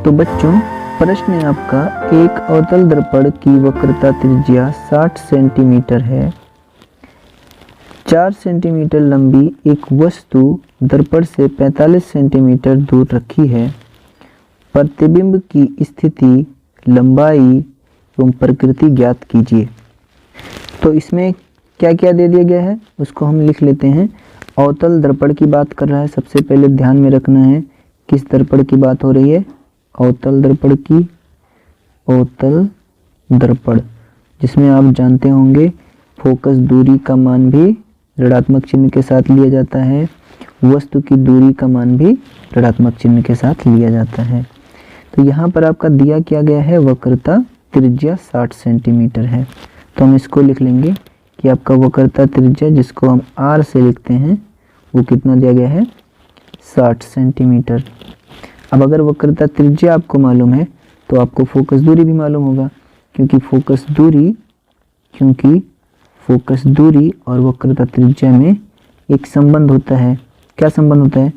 तो बच्चों प्रश्न है आपका, एक अवतल दर्पण की वक्रता त्रिज्या 60 सेंटीमीटर है। 4 सेंटीमीटर लंबी एक वस्तु दर्पण से 45 सेंटीमीटर दूर रखी है। प्रतिबिंब की स्थिति, लंबाई एवं प्रकृति ज्ञात कीजिए। तो इसमें क्या क्या दे दिया गया है उसको हम लिख लेते हैं। अवतल दर्पण की बात कर रहा है। सबसे पहले ध्यान में रखना है किस दर्पण की बात हो रही है, अवतल दर्पण की। अवतल दर्पण जिसमें आप जानते होंगे फोकस दूरी का मान भी ऋणात्मक चिन्ह के साथ लिया जाता है, वस्तु की दूरी का मान भी ऋणात्मक चिन्ह के साथ लिया जाता है। तो यहाँ पर आपका दिया क्या गया है, वक्रता त्रिज्या 60 सेंटीमीटर है। तो हम इसको लिख लेंगे कि आपका वक्रता त्रिज्या जिसको हम r से लिखते हैं वो कितना दिया गया है, 60 सेंटीमीटर। अब अगर वक्रता त्रिज्या आपको मालूम है तो आपको फोकस दूरी भी मालूम होगा, क्योंकि फोकस दूरी और वक्रता त्रिज्या में एक संबंध होता है। क्या संबंध होता है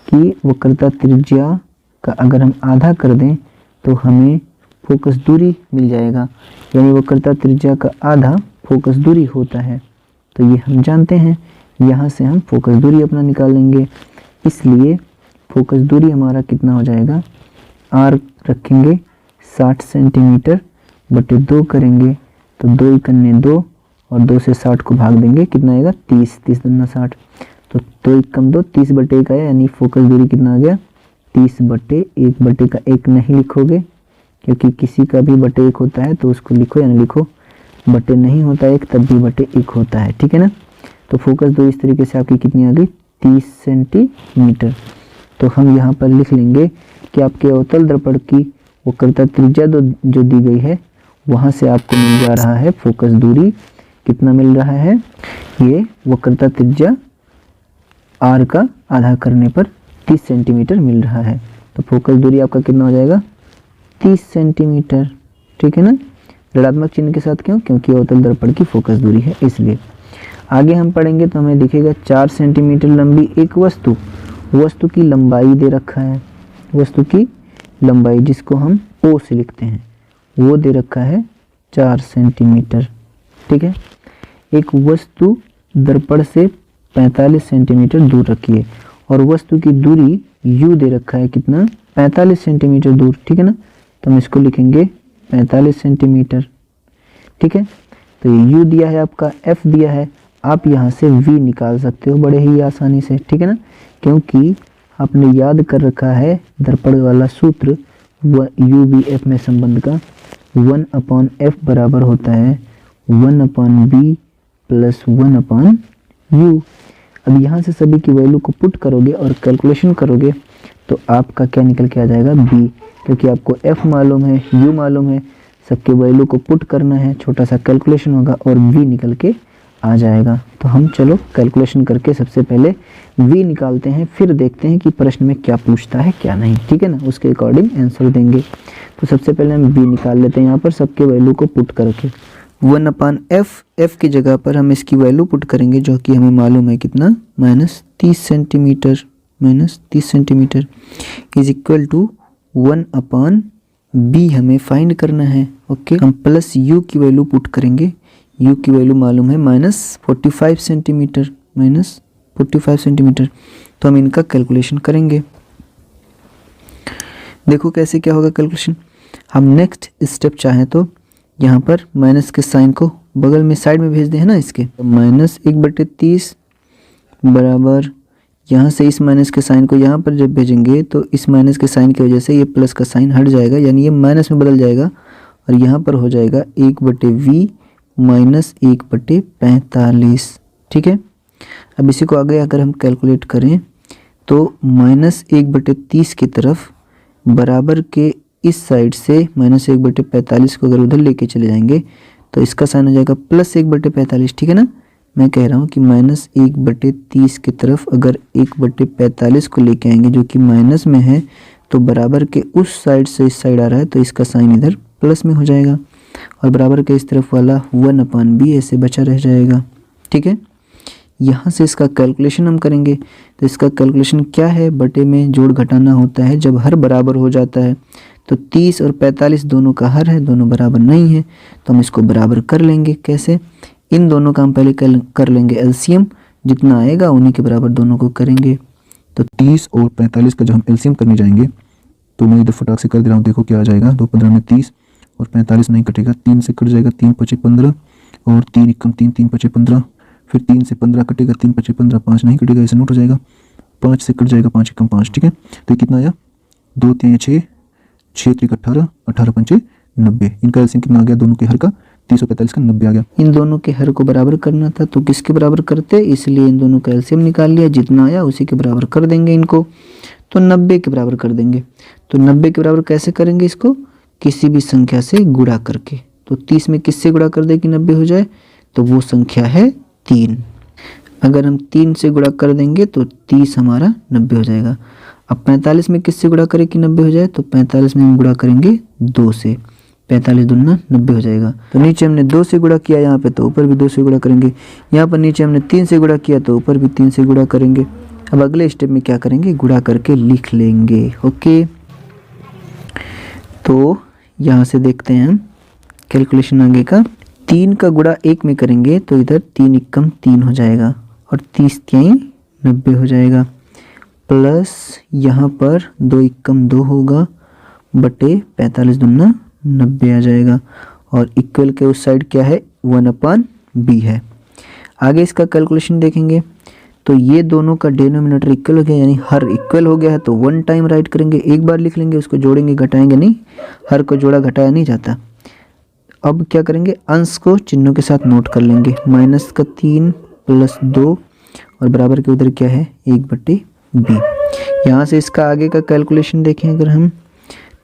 कि वक्रता त्रिज्या का अगर हम आधा कर दें तो हमें फोकस दूरी मिल जाएगा, यानी वक्रता त्रिज्या का आधा फोकस दूरी होता है। तो ये हम जानते हैं, यहाँ से हम फोकस दूरी अपना निकाल लेंगे। इसलिए फोकस दूरी हमारा कितना हो जाएगा, r रखेंगे 60 सेंटीमीटर बटे 2 करेंगे तो 2 × 2 और 2 से 60 को भाग देंगे, कितना आएगा 30, 30 दूना 60। तो 2 × 2 30 बटे 1 आया, यानी फोकस दूरी कितना आ गया 30 बटे 1। बटे का 1 नहीं लिखोगे क्योंकि किसी का भी बटे 1 होता है तो उसको लिखो या नहीं लिखो, बटे नहीं होता 1 तब भी बटे 1 होता है, ठीक है ना। तो फोकस दूरी इस तरीके से आपकी कितनी आ गई, 30 सेंटीमीटर। तो हम यहाँ पर लिख लेंगे कि आपके अवतल दर्पण की वक्रता त्रिज्या जो दी गई है वहाँ से आपको मिल जा रहा है फोकस दूरी, कितना मिल रहा है, ये वक्रता त्रिज्या r का आधा करने पर 30 सेंटीमीटर मिल रहा है। तो फोकस दूरी आपका कितना हो जाएगा, 30 सेंटीमीटर, ठीक है ना। ऋणात्मक चिन्ह के साथ क्यों, क्योंकि अवतल दर्पण की फोकस दूरी है इसलिए। आगे हम पढ़ेंगे तो हमें दिखेगा 4 सेंटीमीटर लंबी एक वस्तु की लंबाई दे रखा है। वस्तु की लंबाई जिसको हम O से लिखते हैं वो दे रखा है 4 सेंटीमीटर, ठीक है। एक वस्तु दर्पण से 45 सेंटीमीटर दूर रखी है और वस्तु की दूरी U दे रखा है कितना, 45 सेंटीमीटर दूर, ठीक है ना। तो हम इसको लिखेंगे 45 सेंटीमीटर, ठीक है। तो ये U दिया है आपका, F दिया है, आप यहाँ से V निकाल सकते हो बड़े ही आसानी से, ठीक है ना, क्योंकि आपने याद कर रखा है दर्पण वाला सूत्र UVF में संबंध का 1/f बराबर होता है 1/b + 1/u। अब यहाँ से सभी की वैल्यू को पुट करोगे और कैलकुलेशन करोगे तो आपका क्या निकल के आ जाएगा, b, क्योंकि आपको f मालूम है, u मालूम है, सबके वैल्यू को पुट करना है, छोटा सा कैलकुलेशन होगा और v निकल के आ जाएगा। तो हम चलो कैलकुलेशन करके सबसे पहले v निकालते हैं, फिर देखते हैं कि प्रश्न में क्या पूछता है क्या नहीं, ठीक है ना, उसके अकॉर्डिंग आंसर देंगे। तो सबसे पहले हम v निकाल लेते हैं, यहाँ पर सबके वैल्यू को पुट करके 1/f, f की जगह पर हम इसकी वैल्यू पुट करेंगे जो कि हमें मालूम है कितना, -30 centimetre is equal to 1/b हमें फाइंड करना है, ओके। हम प्लस u की वैल्यू पुट करेंगे, u की वैल्यू मालूम है -45 सेंटीमीटर, तो हम इनका कैलकुलेशन करेंगे। देखो कैसे क्या होगा कैलकुलेशन। हम नेक्स्ट स्टेप चाहें तो यहाँ पर माइनस के साइन को बगल में साइड में भेज दें, है ना, इसके तो -1/30 बराबर यहाँ से इस माइनस के साइन को यहाँ पर जब भेजेंगे तो इस माइनस के साइन की वजह से ये प्लस का साइन हट जाएगा, यानी ये माइनस में बदल जाएगा और यहाँ पर हो जाएगा 1/v -1/45, ठीक है। अब इसी को आगे अगर हम कैलकुलेट करें तो -1/30 की तरफ बराबर के इस साइड से -1/45 को अगर उधर लेके चले जाएंगे तो इसका साइन हो जाएगा +1/45, ठीक है ना। मैं कह रहा हूँ कि -1/30 की तरफ अगर 1/45 को लेके आएंगे जो कि माइनस में है तो बराबर के उस साइड से इस साइड आ रहा है तो इसका साइन इधर प्लस में हो जाएगा और बराबर के इस तरफ वाला 1/b ऐसे बचा रह जाएगा, ठीक है। यहाँ से इसका कैलकुलेशन हम करेंगे। तो इसका कैलकुलेशन क्या है, बटे में जोड़ घटाना होता है जब हर बराबर हो जाता है। तो 30 और 45 दोनों का हर है, दोनों बराबर नहीं है, तो हम इसको बराबर कर लेंगे। कैसे, इन दोनों का हम पहले कर लेंगे एलसीएम, जितना आएगा उन्हीं के बराबर दोनों को करेंगे। तो 30 और 45 का जब हम एलसीएम करने जाएंगे तो मैं इधर फटाक से कर दे रहा हूँ, देखो क्या आ जाएगा। 2 15 में 30 और 45 नहीं कटेगा, 3 से कट जाएगा, 3 5 15 और 3 एकम 3 3 5 15, फिर 3 से 15 कटेगा, 3 5 15, 5 नहीं कटेगा, ऐसे नोट हो जाएगा। 5 से कट जाएगा, 5 एकम 5, ठीक है। तो ये कितना आया, 2 3 6, 6 3 18, 18 5 90। इनका एलसीएम कितना आ गया, दोनों के हर का 30 और 45 का 90 आ गया। इन दोनों के हर को बराबर करना था, तो किसके बराबर करते, इसलिए इन दोनों का एलसीएम निकाल लिया, जितना आया उसी के बराबर कर देंगे इनको। तो 90 के बराबर कर देंगे। तो 90 के बराबर कैसे करेंगे इसको, किसी भी संख्या से गुणा करके। तो 30 में किससे गुणा कर दे कि 90 हो जाए, तो वो संख्या है 3। अगर हम 3 से गुणा कर देंगे तो 30 हमारा 90 हो जाएगा। अब 45 में किससे गुणा करें कि 90 हो जाए, तो 45 में हम गुणा करेंगे 2 से, 45 दूना 90 हो जाएगा। तो नीचे हमने 2 से गुणा किया यहाँ पे, तो ऊपर भी 2 से गुणा करेंगे। यहाँ पर नीचे हमने 3 से गुणा किया, तो ऊपर भी 3 से गुणा करेंगे। अब अगले स्टेप में क्या करेंगे, गुणा करके लिख लेंगे। ओके, तो यहाँ से देखते हैं हम कैलकुलेशन आगे का। 3 का गुणा 1 में करेंगे तो इधर 3 एकम 3 हो जाएगा और 30 3 90 हो जाएगा, प्लस यहाँ पर 2 एकम 2 होगा, बटे 45 दूना 90 आ जाएगा। और इक्वल के उस साइड क्या है, 1/b है। आगे इसका कैलकुलेशन देखेंगे तो ये दोनों का डिनोमिनेटर इक्वल हो गया, यानी हर इक्वल हो गया है। तो 1 टाइम राइट करेंगे, एक बार लिख लेंगे, उसको जोड़ेंगे घटाएंगे नहीं, हर को जोड़ा घटाया नहीं जाता। अब क्या करेंगे, अंश को चिन्हों के साथ नोट कर लेंगे, -3 + 2 और बराबर के उधर क्या है 1/b। यहाँ से इसका आगे का कैलकुलेशन देखें अगर हम,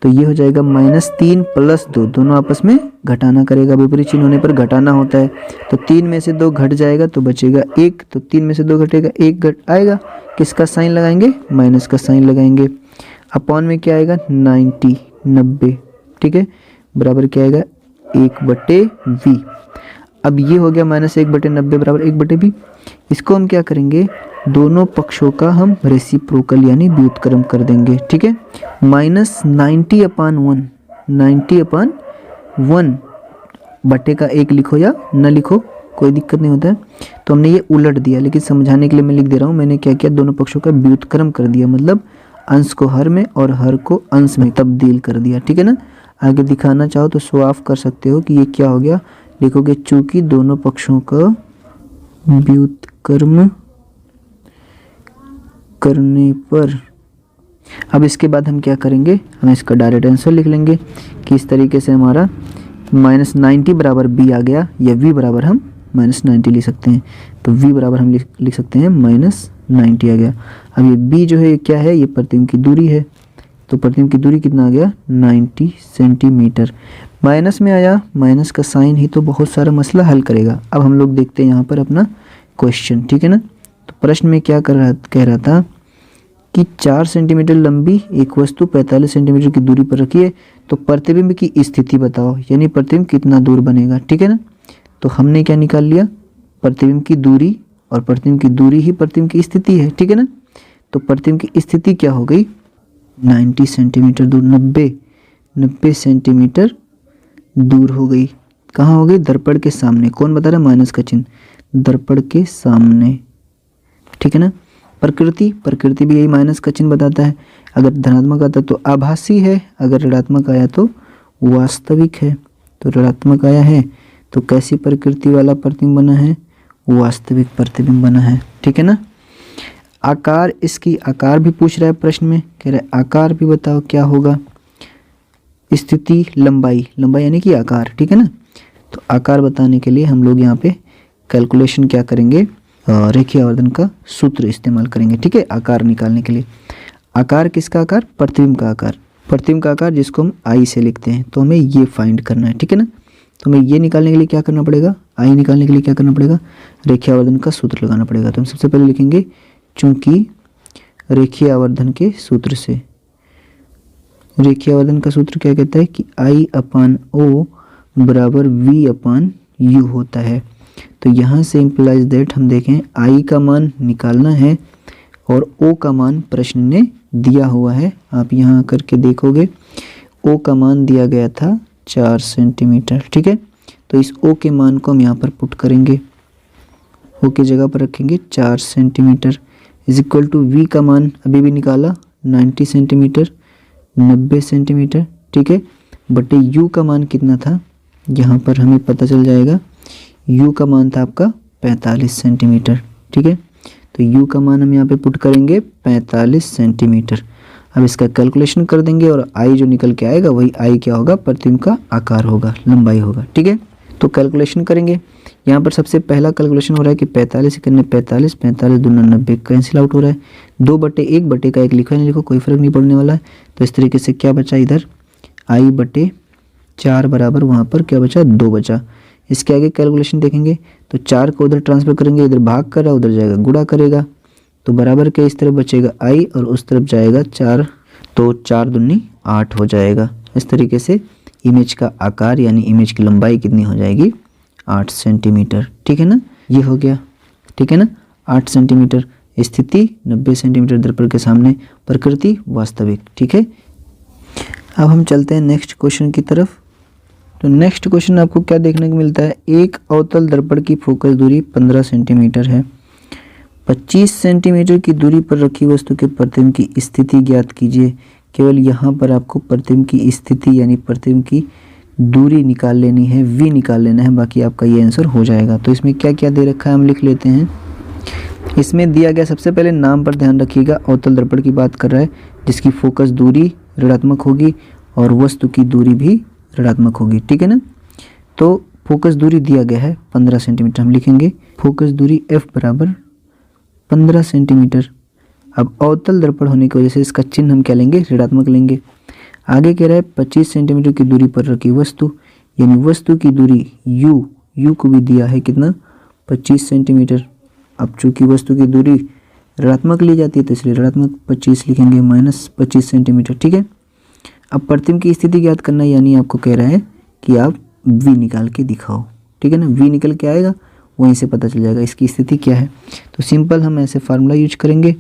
तो ये हो जाएगा -3 + 2, दोनों आपस में घटाना करेगा, विपरीत चिन्ह होने पर घटाना होता है। तो 3 में से 2 घट जाएगा तो बचेगा 1, तो 3 में से 2 घटेगा, 1 घट आएगा, किसका साइन लगाएंगे, माइनस का साइन लगाएंगे। अपॉन में क्या आएगा 90, ठीक है, बराबर क्या आएगा 1/v। अब ये हो गया -1/90 बराबर 1/b। इसको हम क्या करेंगे, दोनों पक्षों का हम रेसिप्रोकल यानी व्युत्क्रम कर देंगे, ठीक है। -90/1, 90/1 बटे का 1 लिखो या न लिखो, कोई दिक्कत नहीं होता है। तो हमने ये उलट दिया, लेकिन समझाने के लिए मैं लिख दे रहा हूँ। मैंने क्या किया, दोनों पक्षों का व्युत्क्रम कर दिया, मतलब अंश को हर में और हर को अंश में तब्दील कर दिया, ठीक है ना। आगे दिखाना चाहो तो शो ऑफ कर सकते हो कि ये क्या हो गया, लिखोगे चूंकि दोनों पक्षों का व्युत्क्रम करने पर। अब इसके बाद हम क्या करेंगे, हम इसका डायरेक्ट आंसर लिख लेंगे कि इस तरीके से हमारा -90 बराबर b आ गया, या v बराबर हम -90 लिख सकते हैं। तो v बराबर हम लिख सकते हैं -90 आ गया। अब ये b जो है क्या है, ये प्रतिबिंब की दूरी है। तो प्रतिबिंब की दूरी कितना आ गया 90 सेंटीमीटर। माइनस में आया, माइनस का साइन ही तो बहुत सारा मसला हल करेगा। अब हम लोग देखते हैं यहाँ पर अपना क्वेश्चन, ठीक है ना। तो प्रश्न में क्या कह रहा था कि 4 सेंटीमीटर लंबी एक वस्तु 45 सेंटीमीटर की दूरी पर रखी है, तो प्रतिबिंब की स्थिति बताओ, यानी प्रतिबिंब कितना दूर बनेगा, ठीक है ना। तो हमने क्या निकाल लिया, प्रतिबिंब की दूरी, और प्रतिबिंब की दूरी ही प्रतिबिंब की स्थिति है, ठीक है ना। तो प्रतिबिंब की स्थिति क्या हो गई, 90 सेंटीमीटर दूर, 90 सेंटीमीटर दूर हो गई। कहाँ हो गई, दर्पण के सामने। कौन बता रहा है, माइनस का चिन्ह, दर्पण के सामने, ठीक है ना। प्रकृति भी यही माइनस का चिन्ह बताता है। अगर धनात्मक आता तो आभासी है, अगर ऋणात्मक आया तो वास्तविक है। तो ऋणात्मक आया है तो कैसी प्रकृति वाला प्रतिबिंब बना है, वास्तविक प्रतिबिंब बना है, ठीक है ना। आकार, इसकी आकार भी पूछ रहा है प्रश्न में, कह रहा है आकार भी बताओ क्या होगा। स्थिति, लंबाई यानी कि आकार, ठीक है ना। तो आकार बताने के लिए हम लोग यहाँ पे कैलकुलेशन क्या करेंगे, रेखीय आवर्धन का सूत्र इस्तेमाल करेंगे, ठीक है, आकार निकालने के लिए। आकार किसका आकार, प्रतिबिंब का आकार, प्रतिबिंब का आकार जिसको हम आई से लिखते हैं। तो हमें ये फाइंड करना है, ठीक है ना। तो हमें ये निकालने के लिए क्या करना पड़ेगा, आई निकालने के लिए क्या करना पड़ेगा, रेखीय आवर्धन का सूत्र लगाना पड़ेगा। तो हम सबसे पहले लिखेंगे चूंकि रेखीय आवर्धन के सूत्र से, रेखीय आवर्धन का सूत्र क्या कहता है कि I/O बराबर V/U होता है। तो यहाँ से इम्प्लाइज दैट हम देखें आई का मान निकालना है और ओ का मान प्रश्न ने दिया हुआ है। आप यहाँ करके देखोगे ओ का मान दिया गया था 4 सेंटीमीटर। ठीक है, तो इस ओ के मान को हम यहाँ पर पुट करेंगे, ओ की जगह पर रखेंगे 4 centimetre is equal to V का मान अभी भी निकाला 90 सेंटीमीटर 90 सेंटीमीटर। ठीक है, बटे यू का मान कितना था यहाँ पर हमें पता चल जाएगा, यू का मान था आपका 45 सेंटीमीटर। ठीक है, तो यू का मान हम यहाँ पे पुट करेंगे 45 सेंटीमीटर। अब इसका कैलकुलेशन कर देंगे और आई जो निकल के आएगा वही आई क्या होगा, प्रतिबिंब का आकार होगा, लंबाई होगा। ठीक है, तो कैलकुलेशन करेंगे। यहाँ पर सबसे पहला कैलकुलेशन हो रहा है कि 45 करने 45 45 दूना 90 कैंसिल आउट हो रहा है। 2/1 बटे का 1 लिखो नहीं लिखो कोई फर्क नहीं पड़ने वाला है। तो इस तरीके से क्या बचा, इधर आई बटे 4 बराबर वहाँ पर क्या बचा 2 बचा। इसके आगे कैलकुलेशन देखेंगे तो 4 को उधर ट्रांसफर करेंगे, इधर भाग कर रहा उधर जाएगा गुणा करेगा, तो बराबर के इस तरफ बचेगा आई और उस तरफ जाएगा 4, तो 4 दूनी 8 हो जाएगा। इस तरीके से इमेज का आकार यानी इमेज की लंबाई कितनी हो जाएगी 8 सेंटीमीटर। ठीक है ना, ये हो गया। ठीक है ना, 8 सेंटीमीटर स्थिति 90 सेंटीमीटर दर्पण के सामने, प्रकृति वास्तविक। ठीक है, अब हम चलते हैं नेक्स्ट क्वेश्चन की तरफ। तो नेक्स्ट क्वेश्चन आपको क्या देखने को मिलता है, एक अवतल दर्पण की फोकस दूरी 15 सेंटीमीटर है। 25 सेंटीमीटर की दूरी पर रखी वस्तु के प्रतिबिंब की स्थिति ज्ञात कीजिए। केवल यहाँ पर आपको प्रतिबिंब की स्थिति यानी प्रतिबिंब की दूरी निकाल लेनी है, v निकाल लेना है, बाकी आपका ये आंसर हो जाएगा। तो इसमें क्या क्या दे रखा है हम लिख लेते हैं। इसमें दिया गया सबसे पहले नाम पर ध्यान रखिएगा, अवतल दर्पण की बात कर रहा है जिसकी फोकस दूरी ऋणात्मक होगी और वस्तु की दूरी भी ऋणात्मक होगी। ठीक है ना, तो फोकस दूरी दिया गया है 15 सेंटीमीटर, हम लिखेंगे फोकस दूरी f बराबर 15 सेंटीमीटर। अब अवतल दर्पण होने की वजह से इसका चिन्ह हम क्या लेंगे, ऋणात्मक लेंगे। आगे कह रहा है 25 सेंटीमीटर की दूरी पर रखी वस्तु, यानी वस्तु की दूरी u को भी दिया है कितना 25 सेंटीमीटर। अब चूंकि वस्तु की दूरी ऋणात्मक ली जाती है तो इसलिए ऋणात्मक 25 लिखेंगे -25 सेंटीमीटर। ठीक है, अब प्रतिबिंब की स्थिति ज्ञात करना, यानी आपको कह रहा है कि आप v निकाल के दिखाओ। ठीक है ना, v निकल के आएगा वहीं से पता चल जाएगा इसकी स्थिति क्या है। तो सिंपल हम ऐसे फार्मूला यूज करेंगे,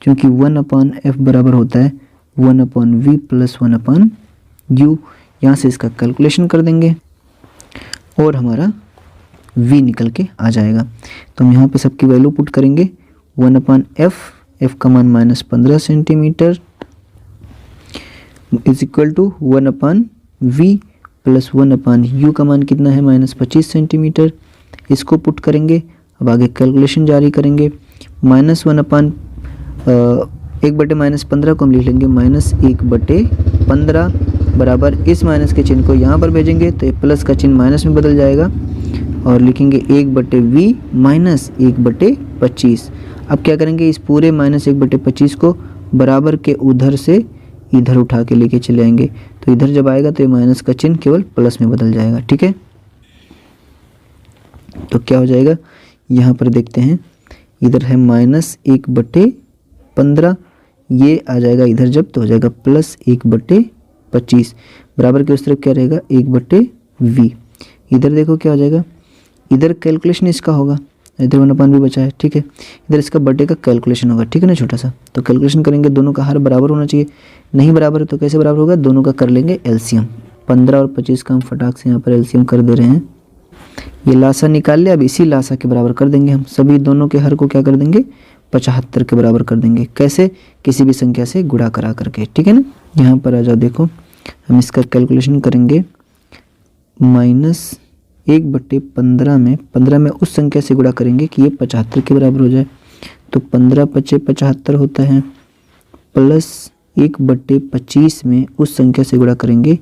क्योंकि 1/f बराबर होता है 1/v + 1/u। यहाँ से इसका कैलकुलेशन कर देंगे और हमारा v निकल के आ जाएगा। तो हम यहाँ पे सबकी वैल्यू पुट करेंगे 1/f, f का मान -15 centimetre is equal to 1/v + 1/u का मान कितना है -25 सेंटीमीटर। इसको पुट करेंगे, अब आगे कैलकुलेशन जारी करेंगे। -1/-15 को हम लिख लेंगे -1/15 बराबर इस माइनस के चिन्ह को यहाँ पर भेजेंगे तो ये प्लस का चिन्ह माइनस में बदल जाएगा और लिखेंगे 1/v -1/25। अब क्या करेंगे, इस पूरे -1/25 को बराबर के उधर से इधर उठा के लेके चले आएंगे, तो इधर जब आएगा तो ये माइनस का चिन्ह केवल प्लस में बदल जाएगा। ठीक है, तो क्या हो जाएगा, यहाँ पर देखते हैं, इधर है -1/15, ये आ जाएगा इधर जब तो हो जाएगा +1/25 बराबर के उस तरफ क्या रहेगा 1/v। इधर देखो क्या हो जाएगा, इधर कैलकुलेशन इसका होगा, इधर 1/v बचा है। ठीक है, इधर इसका बटे का कैलकुलेशन होगा। ठीक है ना, छोटा सा, तो कैलकुलेशन करेंगे, दोनों का हर बराबर होना चाहिए, नहीं बराबर है तो कैसे बराबर होगा, दोनों का कर लेंगे एलसीएम। 15 और 25 का हम फटाक से यहाँ पर एलसीएम कर दे रहे हैं। ये लासा निकाल लिया, अब इसी लासा के बराबर कर देंगे हम, सभी दोनों के हर को क्या कर देंगे 75 के बराबर कर देंगे। कैसे, किसी भी संख्या से गुणा करा करके। ठीक है ना, यहाँ पर आ जाओ, देखो हम इसका कैलकुलेशन करेंगे -1/15 में 15 में उस संख्या से गुणा करेंगे कि ये 75 के बराबर हो जाए, तो 15×5 = 75 होता है, प्लस 1/25 में उस संख्या से गुणा करेंगे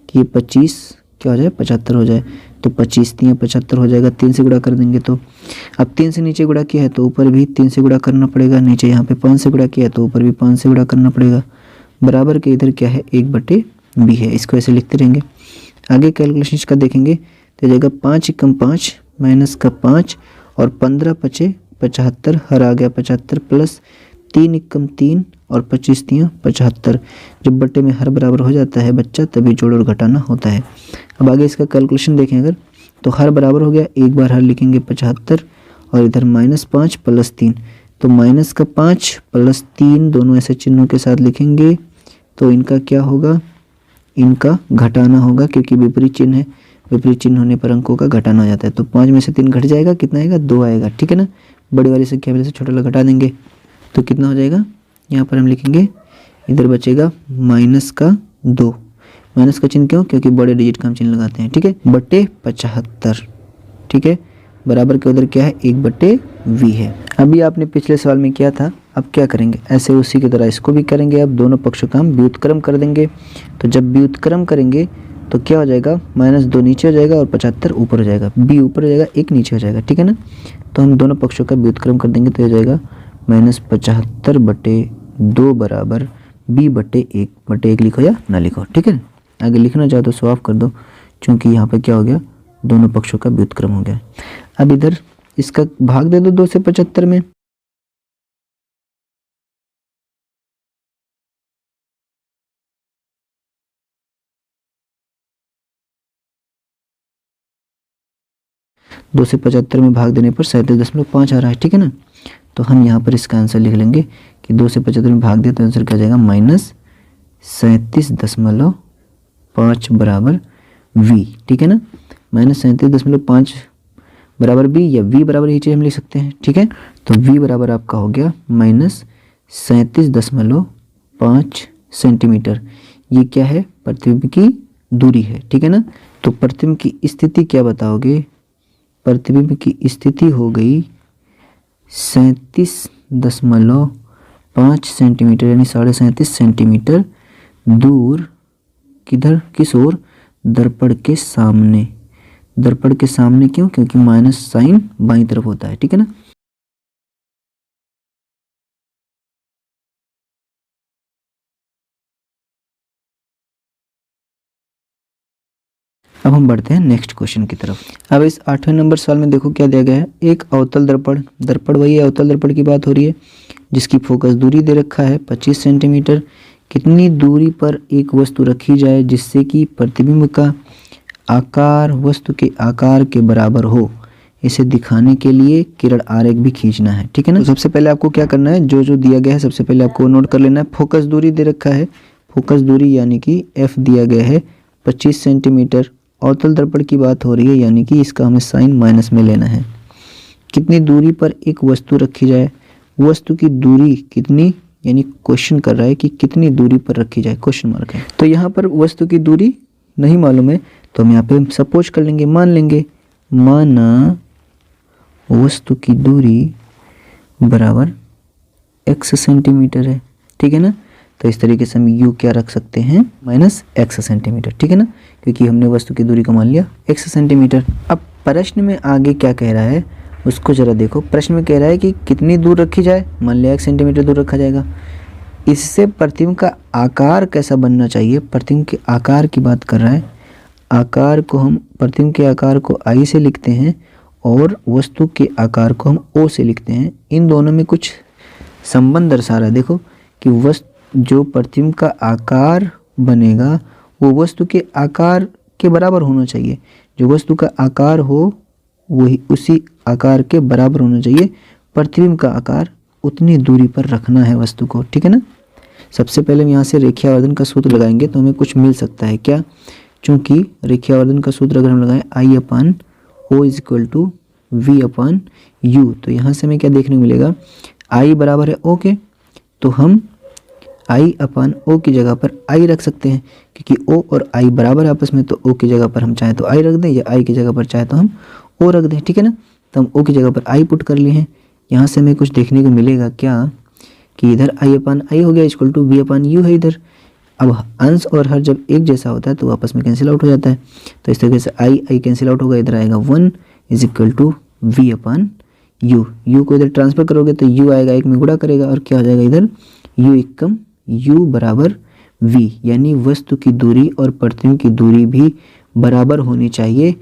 कि ये 25 क्या हो जाए 75 हो जाए, तो 25 × 3 = 75 हो जाएगा। 3 से गुणा कर देंगे तो अब 3 से नीचे गुणा किया है तो ऊपर भी 3 से गुणा करना पड़ेगा, नीचे यहाँ पे 5 से गुणा किया है तो ऊपर भी 5 से गुणा करना पड़ेगा, बराबर के इधर क्या है 1/b है। इसको ऐसे लिखते रहेंगे। आगे कैलकुलेशन इसका देखेंगे तो जगह 5 × 5 माइनस का 5 और 15×5 = 75, हर आ गया 75 प्लस 3 × 3 और 25 × 75। जब बट्टे में हर बराबर हो जाता है बच्चा तभी जोड़ और घटाना होता है। अब आगे इसका कैलकुलेशन देखें अगर तो हर बराबर हो गया, एक बार हर लिखेंगे 75 और इधर -5 + 3, तो माइनस का 5 + 3 दोनों ऐसे चिन्हों के साथ लिखेंगे तो इनका क्या होगा, इनका घटाना होगा क्योंकि विपरीत चिन्ह है, विपरीत चिन्ह होने पर अंकों का घटाना हो जाता है। तो 5 में से 3 घट जाएगा, कितना आएगा 2 आएगा, ठीक है ना। बड़ी वाली संख्या वाले से छोटा वाला घटा देंगे तो कितना हो जाएगा, यहाँ पर हम लिखेंगे इधर बचेगा -2, माइनस का चिन्ह क्यों, क्योंकि बड़े डिजिट का हम चिन्ह लगाते हैं, ठीक है, बटे 75, ठीक है, बराबर के उधर क्या है 1/v है। अभी आपने पिछले सवाल में किया था, अब क्या करेंगे, ऐसे उसी की तरह इसको भी करेंगे। अब दोनों पक्षों का हम व्युत्क्रम कर देंगे, तो जब व्युत्क्रम करेंगे तो क्या हो जाएगा, -2 नीचे हो जाएगा और 75 ऊपर हो जाएगा, b ऊपर हो जाएगा 1 नीचे हो जाएगा, ठीक है ना। तो हम दोनों पक्षों का व्युत्क्रम कर देंगे तो हो जाएगा -75/2 बराबर b/1 लिखो या ना लिखो, ठीक है। आगे लिखना चाहो तो सॉल्व कर दो, क्योंकि यहाँ पे क्या हो गया, दोनों पक्षों का व्युत्क्रम हो गया। अब इधर इसका भाग दे दो 2 से 75 में, दो से 75 में भाग देने पर 37.5 आ रहा है, ठीक है ना। तो हम यहाँ पर इसका आंसर लिख लेंगे कि 2 से 75 में भाग दिया तो आंसर क्या जाएगा -37.5 बराबर v, ठीक है ना। -37.5 बराबर b या v बराबर ही चीज़ हम लिख सकते हैं, ठीक है। तो v बराबर आपका हो गया -37.5 सेंटीमीटर। ये क्या है, प्रतिबिंब की दूरी है, ठीक है ना। तो प्रतिबिंब की स्थिति क्या बताओगे, प्रतिबिंब की स्थिति हो गई 37.5 सेंटीमीटर यानी 37.5 सेंटीमीटर दूर, किधर, किस ओर, दर्पण के सामने। दर्पण के सामने क्यों, क्योंकि माइनस साइन बाईं तरफ होता है, ठीक है ना। अब हम बढ़ते हैं नेक्स्ट क्वेश्चन की तरफ। अब इस 8वें नंबर सवाल में देखो क्या दिया गया है, एक अवतल दर्पण, दर्पण वही अवतल दर्पण की बात हो रही है, जिसकी फोकस दूरी दे रखा है 25 सेंटीमीटर। कितनी दूरी पर एक वस्तु रखी जाए जिससे कि प्रतिबिंब का आकार वस्तु के आकार के बराबर हो, इसे दिखाने के लिए किरण आरेख भी खींचना है, ठीक है ना। तो सबसे पहले आपको क्या करना है, जो जो दिया गया है सबसे पहले आपको नोट कर लेना है। फोकस दूरी दे रखा है, फोकस दूरी यानी कि f दिया गया है 25 सेंटीमीटर। अवतल दर्पण की बात हो रही है यानी कि इसका हमें साइन माइनस में लेना है। कितनी दूरी पर एक वस्तु रखी जाए, वस्तु की दूरी कितनी, यानी क्वेश्चन कर रहा है कि कितनी दूरी पर रखी जाए, क्वेश्चन मार्क है। तो यहाँ पर वस्तु की दूरी नहीं मालूम है तो हम यहाँ पे सपोज कर लेंगे, मान लेंगे, माना वस्तु की दूरी बराबर x सेंटीमीटर है, ठीक है ना। तो इस तरीके से हम u क्या रख सकते हैं, -x सेंटीमीटर, ठीक है ना, क्योंकि हमने वस्तु की दूरी को मान लिया x सेंटीमीटर। अब प्रश्न में आगे क्या कह रहा है उसको जरा देखो। प्रश्न में कह रहा है कि कितनी दूर रखी जाए, मान लिया 1 सेंटीमीटर दूर रखा जाएगा। इससे प्रतिबिंब का आकार कैसा बनना चाहिए, प्रतिबिंब के आकार की बात कर रहा है। आकार को हम, प्रतिबिंब के आकार को I से लिखते हैं और वस्तु के आकार को हम O से लिखते हैं। इन दोनों में कुछ संबंध दर्शा रहा है। देखो कि वस्तु, जो प्रतिबिंब का आकार बनेगा वो वस्तु के आकार के बराबर होना चाहिए। जो वस्तु का आकार हो वही उसी आकार के बराबर होना चाहिए। प्रतिबिंब का आकार उतनी दूरी पर रखना है वस्तु को, ठीक है ना। सबसे पहले हम यहाँ से रेखीय आवर्धन का सूत्र लगाएंगे तो हमें कुछ मिल सकता है क्या, चूँकि रेखीय आवर्धन का सूत्र अगर हम लगाएं I/O = V/U, तो यहाँ से हमें क्या देखने को मिलेगा, I बराबर है O के, तो हम I/O की जगह पर I रख सकते हैं क्योंकि O और I बराबर आपस में। तो O की जगह पर हम चाहे तो I रख दें या I की जगह पर चाहे तो हम O रख दें, ठीक है ना। तो हम O की जगह पर I पुट कर लिए हैं। यहाँ से हमें कुछ देखने को मिलेगा क्या कि इधर I/I हो गया = V/U है इधर। अब अंश और हर जब एक जैसा होता है तो आपस में कैंसिल आउट हो जाता है। तो इस तरीके से I कैंसिल आउट होगा, इधर आएगा 1 = V/U। U को इधर ट्रांसफर करोगे तो U आएगा, एक में गुणा करेगा और क्या हो जाएगा इधर U बराबर V, यानी वस्तु की दूरी और प्रतिबिंब की दूरी भी बराबर होनी चाहिए,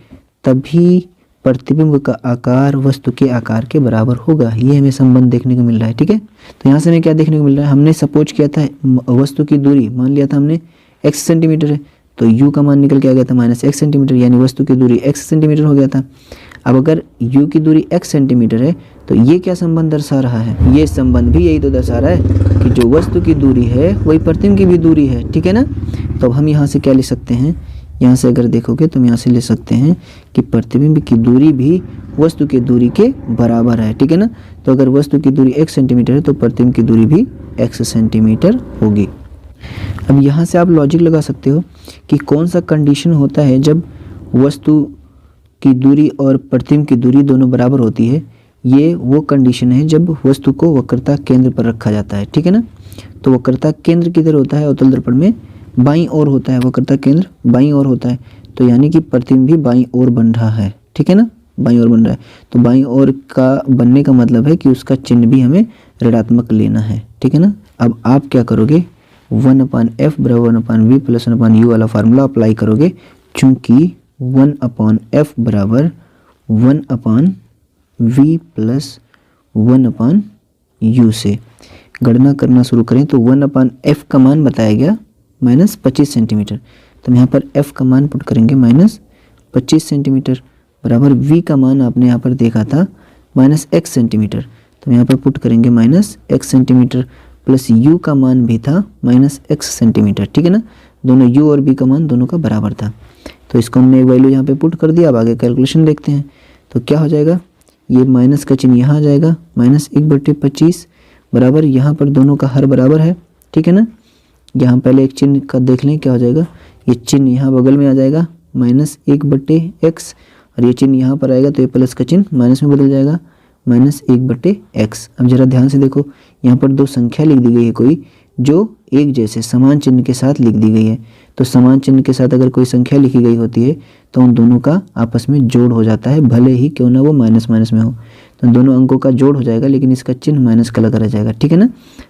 तभी प्रतिबिंब का आकार वस्तु के आकार के बराबर होगा। ये हमें संबंध देखने को मिल रहा है, ठीक है। तो यहाँ से हमें क्या देखने को मिल रहा है, हमने सपोज किया था वस्तु की दूरी, मान लिया था हमने x सेंटीमीटर है, तो u का मान निकल के आ गया था -x सेंटीमीटर, यानी वस्तु की दूरी x सेंटीमीटर हो गया था। अब अगर u की दूरी x सेंटीमीटर है तो ये क्या संबंध दर्शा रहा है, ये संबंध भी यही तो दर्शा रहा है कि जो वस्तु की दूरी है वही प्रतिबिंब की भी दूरी है, ठीक है ना। तो अब हम यहाँ से क्या ले सकते हैं, यहाँ से अगर देखोगे तो हम यहाँ से ले सकते हैं कि प्रतिबिंब की दूरी भी वस्तु की दूरी के बराबर है, ठीक है ना। तो अगर वस्तु की दूरी x सेंटीमीटर है तो प्रतिबिंब की दूरी भी x सेंटीमीटर होगी। अब यहाँ से आप लॉजिक लगा सकते हो कि कौन सा कंडीशन होता है जब वस्तु की दूरी और प्रतिबिंब की दूरी दोनों बराबर होती है। ये वो कंडीशन है जब वस्तु को वक्रता केंद्र पर रखा जाता है, ठीक है ना। तो वक्रता केंद्र किधर होता है, अवतल दर्पण में बाईं ओर होता है, वक्रता केंद्र बाईं ओर होता है। तो यानी कि प्रतिबिंब भी बाईं ओर बन रहा है, ठीक है ना, बाईं ओर बन रहा है। तो बाईं ओर का बनने का मतलब है कि उसका चिन्ह भी हमें ऋणात्मक लेना है, ठीक है ना। अब आप क्या करोगे, 1/f बराबर 1/v प्लस 1/u वाला फार्मूला अप्लाई करोगे, चूंकि 1/f बराबर 1/v प्लस 1/u से गणना करना शुरू करें तो 1/f का मान बताया गया -25 सेंटीमीटर। तो हम यहाँ पर f का मान पुट करेंगे -25 सेंटीमीटर बराबर v का मान आपने यहाँ पर देखा था -x सेंटीमीटर। तो यहाँ पर पुट करेंगे -x सेंटीमीटर प्लस u का मान भी था -x सेंटीमीटर, ठीक है ना। दोनों u और v का मान दोनों का बराबर था। तो इसको हमने एक वैल्यू यहाँ पे पुट कर दिया। अब आगे कैलकुलेशन देखते हैं तो क्या हो जाएगा, ये माइनस का चिन्ह यहाँ आ जाएगा, -1/25 बराबर यहाँ पर दोनों का हर बराबर है, ठीक है ना। यहाँ पहले एक चिन्ह का देख लें क्या हो जाएगा, ये चिन्ह यहाँ बगल में आ जाएगा -1/x और ये चिन्ह यहाँ पर आएगा तो ये प्लस का चिन्ह माइनस में बदल जाएगा -1/x। अब जरा ध्यान से देखो, यहाँ पर दो संख्या लिख दी गई है कोई जो एक जैसे समान चिन्ह के साथ लिख दी गई है। तो समान चिन्ह के साथ अगर कोई संख्या लिखी गई होती है तो उन दोनों का आपस में जोड़ हो जाता है, भले ही क्यों ना वो माइनस माइनस में हो। तो दोनों अंकों का जोड़ हो जाएगा लेकिन इसका चिन्ह माइनस का लगा रह जाएगा, ठीक है ना।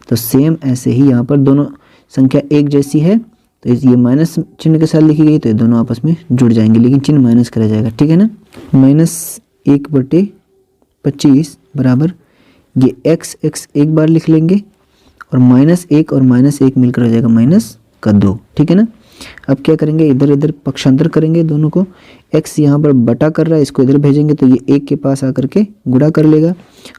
तो सेम ऐसे ही यहाँ पर दोनों संख्या एक जैसी है तो ये माइनस चिन्ह के साथ लिखी गई तो ये दोनों आपस में जुड़ जाएंगे लेकिन चिन्ह माइनस का रह जाएगा, ठीक है ना। -1/25 बराबर ये x एक बार लिख लेंगे और -1 और -1 मिलकर हो जाएगा -2, ठीक है ना। अब क्या करेंगे, इधर इधर पक्षांतर करेंगे दोनों को। x यहाँ पर बटा कर रहा है, इसको इधर भेजेंगे तो ये 1 के पास आकर के गुणा कर लेगा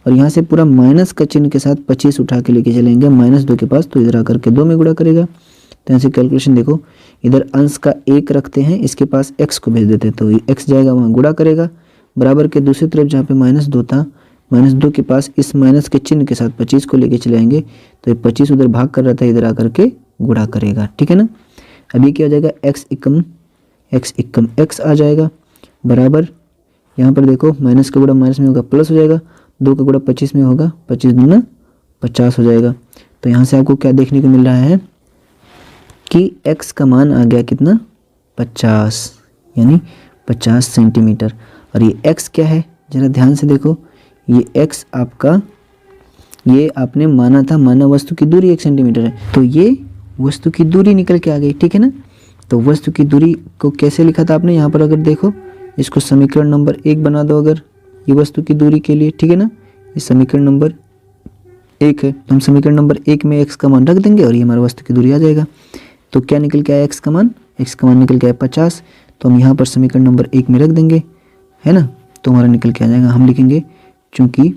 और यहाँ से पूरा माइनस का चिन्ह के साथ 25 उठा के लेके चलेंगे -2 के पास, तो इधर आकर के 2 में गुणा करेगा। तो यहाँ से कैलकुलेशन देखो, इधर अंश का 1 रखते हैं, इसके पास x को भेज देते हैं तो ये x जाएगा वहाँ गुणा करेगा, बराबर के दूसरी तरफ जहाँ पे -2 था, -2 के पास इस माइनस के चिन्ह के साथ 25 को लेके चले आएंगे तो ये 25 उधर भाग कर रहा था, इधर आकर के गुणा करेगा, ठीक है ना। अभी क्या हो जाएगा, x एकम x आ जाएगा बराबर, यहाँ पर देखो माइनस का गुणा माइनस में होगा प्लस हो जाएगा, 2 का गुणा 25 में होगा, 25 दूना 50 हो जाएगा। तो यहाँ से आपको क्या देखने को मिल रहा है कि x का मान आ गया कितना, 50, यानी 50 सेंटीमीटर। और ये x क्या है, जरा ध्यान से देखो, ये x आपका, ये आपने माना वस्तु की दूरी 1 सेंटीमीटर है तो ये वस्तु की दूरी निकल के आ गई, ठीक है ना। तो वस्तु की दूरी को कैसे लिखा था आपने, यहाँ पर अगर देखो इसको समीकरण नंबर 1 बना दो अगर ये वस्तु की दूरी के लिए, ठीक है ना। ये समीकरण नंबर 1 है तो हम समीकरण नंबर 1 में x का मान रख देंगे और ये हमारा वस्तु की दूरी आ जाएगा। तो क्या निकल के आया, x का मान निकल के आया 50, तो हम यहाँ पर समीकरण नंबर 1 में रख देंगे, है ना। तो हमारा निकल के आ जाएगा, हम लिखेंगे चूंकि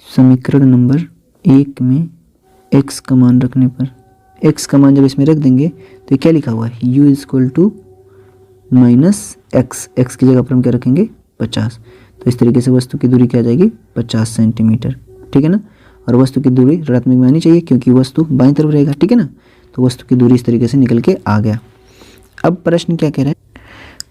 समीकरण नंबर 1 में x का मान रखने पर, x का मान जब इसमें रख देंगे तो ये क्या लिखा हुआ है, u = -x की जगह पर हम क्या रखेंगे 50। तो इस तरीके से वस्तु की दूरी क्या आ जाएगी 50 सेंटीमीटर, ठीक है ना। और वस्तु की दूरी ऋणात्मक में आनी चाहिए क्योंकि वस्तु बाईं तरफ रहेगा, ठीक है ना। तो वस्तु की दूरी इस तरीके से निकल के आ गया। अब प्रश्न क्या कह रहा है,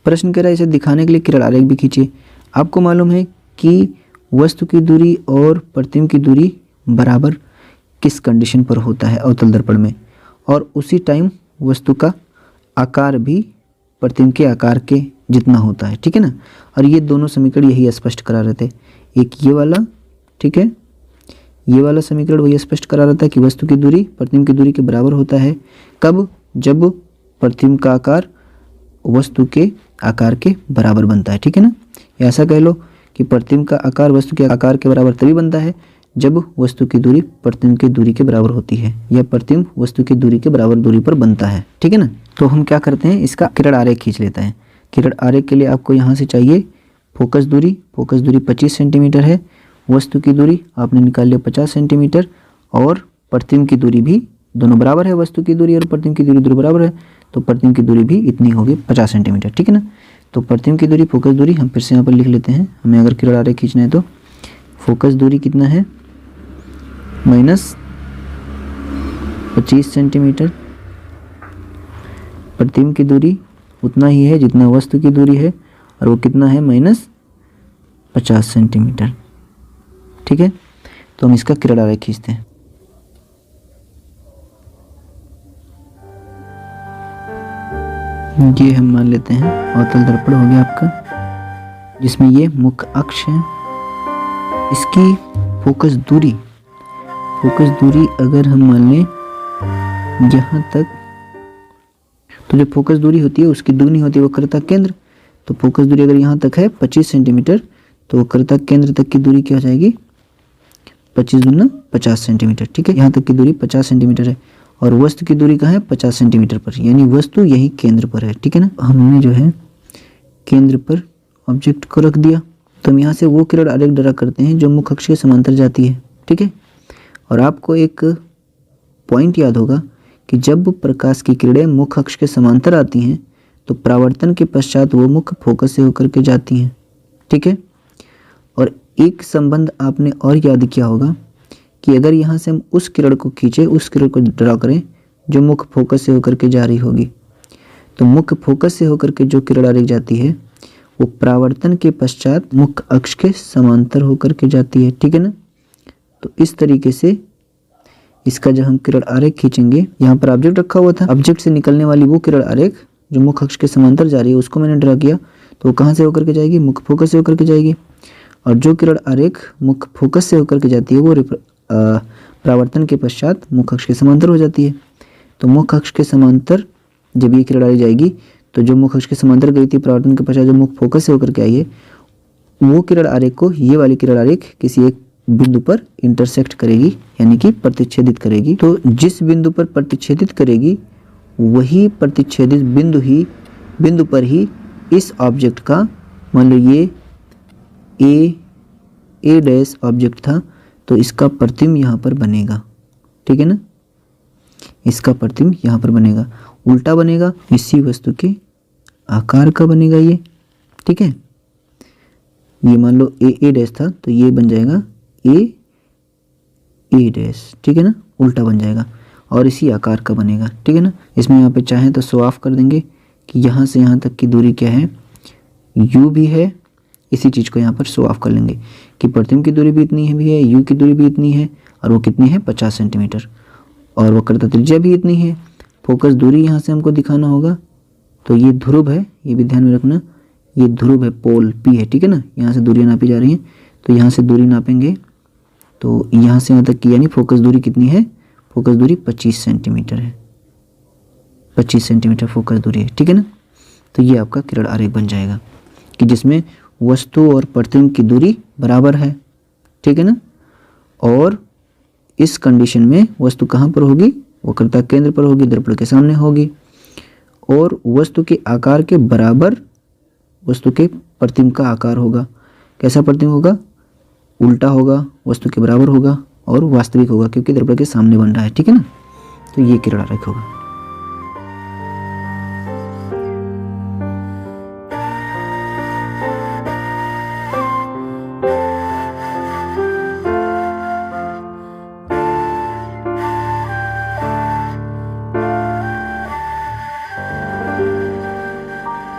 प्रश्न कह रहा है इसे दिखाने के लिए किरण आरेख भी खींचिए। आपको मालूम है कि वस्तु की दूरी और प्रतिबिंब की दूरी बराबर किस कंडीशन पर होता है अवतल दर्पण में, और उसी टाइम वस्तु का आकार भी प्रतिबिंब के आकार के जितना होता है, ठीक है ना। और ये दोनों समीकरण यही स्पष्ट करा रहे थे, एक ये वाला, ठीक है, ये वाला समीकरण वही स्पष्ट करा रहा था कि वस्तु की दूरी प्रतिबिंब की दूरी के बराबर होता है। कब, जब प्रतिबिंब का आकार वस्तु के आकार के बराबर बनता है, ठीक है ना। ऐसा कह लो कि प्रतिबिंब का आकार वस्तु के आकार के बराबर तभी बनता है जब वस्तु की दूरी प्रतिबिंब की दूरी के बराबर होती है या प्रतिबिंब वस्तु की दूरी के बराबर दूरी पर बनता है। ठीक है ना। तो हम क्या करते हैं, इसका किरण आरेख खींच लेते हैं। किरण आरेख के लिए आपको यहाँ से चाहिए फोकस दूरी 25 सेंटीमीटर है, वस्तु की दूरी आपने निकाल लिया 50 सेंटीमीटर, और प्रतिबिंब की दूरी भी दोनों बराबर है, वस्तु की दूरी और प्रतिबिंब की दूरी दोनों बराबर है, तो प्रतिबिंब की दूरी भी इतनी होगी 50 सेंटीमीटर। ठीक है ना। तो प्रतिबिंब की दूरी फोकस दूरी हम फिर से यहाँ पर लिख लेते हैं। हमें अगर किरण आरेख खींचना है तो फोकस दूरी कितना है, -25 सेंटीमीटर, प्रतिबिंब की दूरी उतना ही है जितना वस्तु की दूरी है, और वो कितना है -50 सेंटीमीटर। ठीक है। तो हम इसका किरण आरेख खींचते हैं। ये हम मान लेते हैं अवतल दर्पण हो गया आपका, जिसमें ये मुख्य अक्ष है। इसकी फोकस दूरी अगर हम मान लें यहाँ तक, तो जो फोकस दूरी होती है उसकी दुगनी होती है वक्रता केंद्र। तो फोकस दूरी अगर यहाँ तक है 25 सेंटीमीटर, तो वक्रता केंद्र तक की दूरी क्या हो जाएगी, 25 दूना 50 सेंटीमीटर। ठीक है। यहाँ तक की दूरी 50 सेंटीमीटर है, और वस्तु की दूरी कहाँ है, 50 सेंटीमीटर पर, यानी वस्तु यही केंद्र पर है। ठीक है ना। हमने जो है केंद्र पर ऑब्जेक्ट को रख दिया। तो हम यहाँ से वो किरण आरेख ड्रा करते हैं जो मुख्य अक्ष के समांतर जाती है। ठीक है। और आपको एक पॉइंट याद होगा कि जब प्रकाश की किरणें मुख्य अक्ष के समांतर आती हैं तो परावर्तन के पश्चात वो मुख्य फोकस से होकर के जाती हैं। ठीक है। और एक संबंध आपने और याद किया होगा कि अगर यहाँ से हम उस किरण को खींचे, उस किरण को ड्रा करें जो मुख्य फोकस से होकर के जा रही होगी, तो मुख्य फोकस से होकर के जो किरण आरेख जाती है वो परावर्तन के पश्चात मुख्य अक्ष के समांतर होकर के जाती है। ठीक है ना। तो इस तरीके से इसका जब हम किरण आरेख खींचेंगे, यहाँ पर ऑब्जेक्ट रखा हुआ था, ऑब्जेक्ट से निकलने वाली वो किरण आरेख जो मुख्य अक्ष के समांतर जा रही है उसको मैंने ड्रा किया, तो वो कहाँ से होकर के जाएगी, मुख्य फोकस से होकर के जाएगी। और जो किरण आरेख मुख्य फोकस से होकर के जाती है वो परावर्तन के पश्चात मुख्य अक्ष के समांतर हो जाती है। तो मुख्य अक्ष के समांतर जब ये किरण आरेख जाएगी, तो जो मुख्य अक्ष के समांतर गई थी परावर्तन के पश्चात जो मुख्य फोकस से होकर के आई है, वो किरण आरेख को ये वाली किरण आरेख किसी एक बिंदु पर इंटरसेक्ट करेगी, यानी कि प्रतिच्छेदित करेगी। तो जिस बिंदु पर प्रतिच्छेदित करेगी वही प्रतिच्छेदित बिंदु पर ही इस ऑब्जेक्ट का, मान लो ये ए डैश ऑब्जेक्ट था, तो इसका प्रतिबिंब यहाँ पर बनेगा। ठीक है ना। इसका प्रतिबिंब यहाँ पर बनेगा, उल्टा बनेगा, इसी वस्तु के आकार का बनेगा ये। ठीक है। ये मान लो ए डैश था, तो ये बन जाएगा ए डैश। ठीक है ना। उल्टा बन जाएगा और इसी आकार का बनेगा। ठीक है ना। इसमें यहाँ पे चाहें तो शो ऑफ कर देंगे कि यहाँ से यहाँ तक की दूरी क्या है, यू भी है। इसी चीज़ को यहाँ पर शो ऑफ कर लेंगे कि प्रतिबिंब की दूरी भी इतनी है, भी है, यू की दूरी भी इतनी है, और वो कितनी है 50 सेंटीमीटर, और वक्रता त्रिज्या भी इतनी है। फोकस दूरी यहाँ से हमको दिखाना होगा, तो ये ध्रुव है, ये भी ध्यान में रखना, ये ध्रुव है, पोल पी है। ठीक है ना। यहाँ से दूरियाँ नापी जा रही हैं, तो यहाँ से दूरी नापेंगे, तो यहाँ से यहाँ तक की यानी फोकस दूरी कितनी है, फोकस दूरी 25 सेंटीमीटर है, 25 सेंटीमीटर फोकस दूरी है। ठीक है ना। तो ये आपका किरण आरेख बन जाएगा कि जिसमें वस्तु और प्रतिबिंब की दूरी बराबर है। ठीक है ना। और इस कंडीशन में वस्तु कहाँ पर होगी, वक्रता केंद्र पर होगी, दर्पण के सामने होगी, और वस्तु के आकार के बराबर वस्तु के प्रतिबिंब का आकार होगा। कैसा प्रतिबिंब होगा, उल्टा होगा, वस्तु के बराबर होगा और वास्तविक होगा, क्योंकि दर्पण के सामने बन रहा है। ठीक है ना। तो ये किरण आरेख होगा।